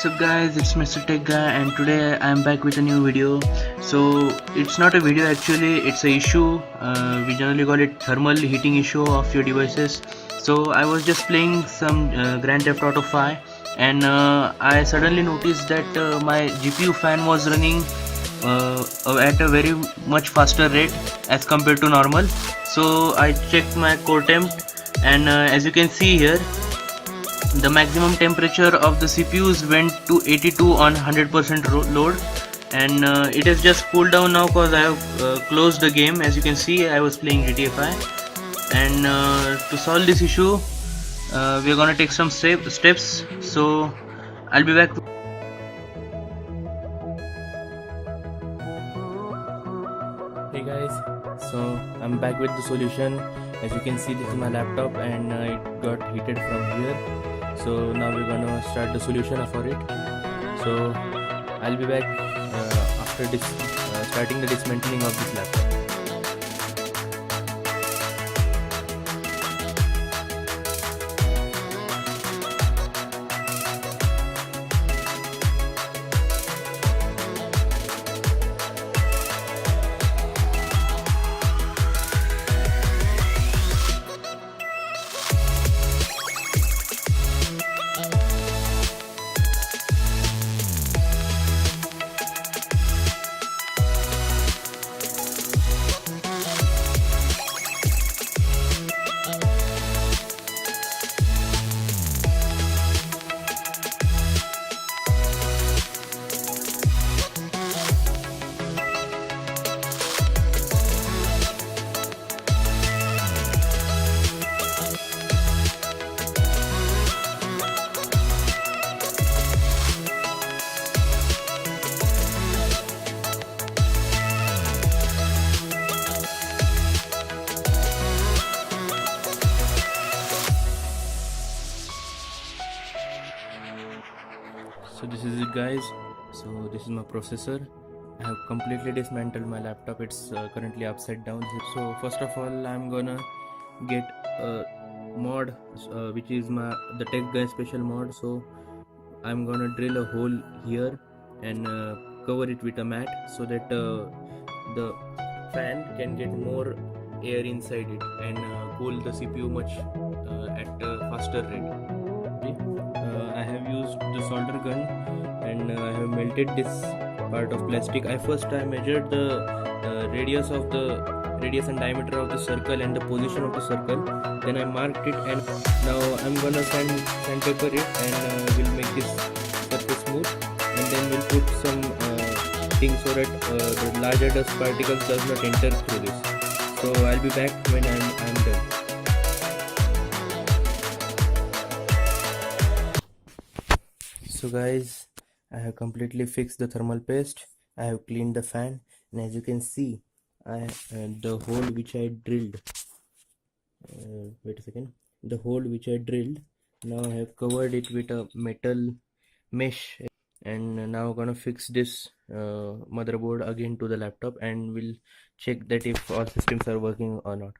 What's up guys, it's Mr. Tech Guy and today I'm back with a new video. So it's not a video actually, it's a issue. We generally call it thermal heating issue of your devices. So I was just playing some Grand Theft Auto 5 and I suddenly noticed that my GPU fan was running at a very much faster rate as compared to normal. So I checked my core temp and as you can see here, the maximum temperature of the CPUs went to 82 on 100% load, and it has just cooled down now because I have closed the game. As you can see, I was playing GTA 5, and to solve this issue we're gonna take some steps. So I'll be back. Hey guys, so I'm back with the solution. As you can see, this is my laptop and it got heated from here. So now we're gonna start the solution for it. So I'll be back after starting the dismantling of this laptop. So this is it guys, so this is my processor. I have completely dismantled my laptop. It's currently upside down. So first of all, I'm gonna get a mod which is the Tech Guy special mod. So I'm gonna drill a hole here and cover it with a mat so that the fan can get more air inside it and cool the CPU much at a faster rate. I have used the solder gun and I have melted this part of plastic. I measured the radius and diameter of the circle and the position of the circle. Then I marked it and now I'm gonna sandpaper it and we'll make this surface smooth, and then we'll put some things so that the larger dust particles does not enter through this. So I'll be back when I'm done. So guys, I have completely fixed the thermal paste. I have cleaned the fan, and as you can see, the hole which I drilled. Wait a second. The hole which I drilled. Now I have covered it with a metal mesh, and now I'm gonna fix this motherboard again to the laptop, and we'll check that if all systems are working or not.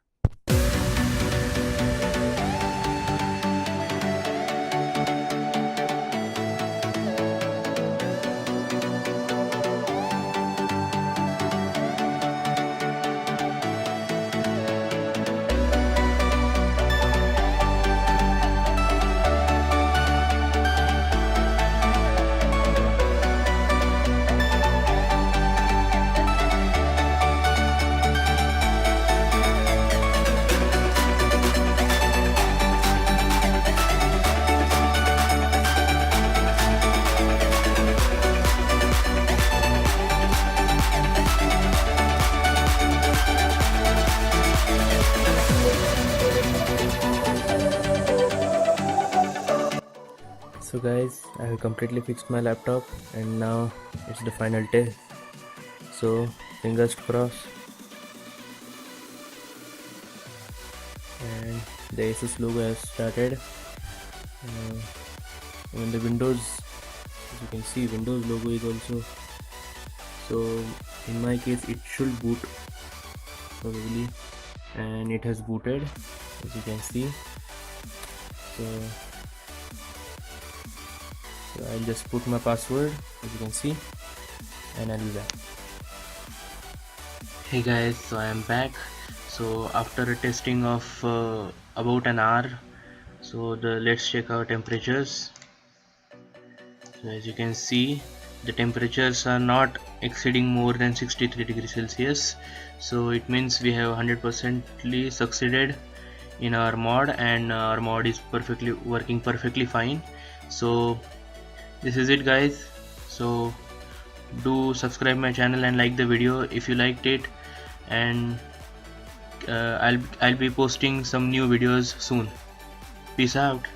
So guys, I have completely fixed my laptop and now it's the final test. So fingers crossed. And the Asus logo has started. And the Windows, as you can see, Windows logo is also. So in my case it should boot probably, and it has booted as you can see. So So I'll just put my password, as you can see, and I'll be back. Hey guys, so I am back. So after a testing of about an hour, so let's check our temperatures. So as you can see, the temperatures are not exceeding more than 63 degrees Celsius. So it means we have 100%ly succeeded in our mod, and our mod is working perfectly fine. So this is it guys. So do subscribe my channel and like the video if you liked it, and I'll be posting some new videos soon. Peace out.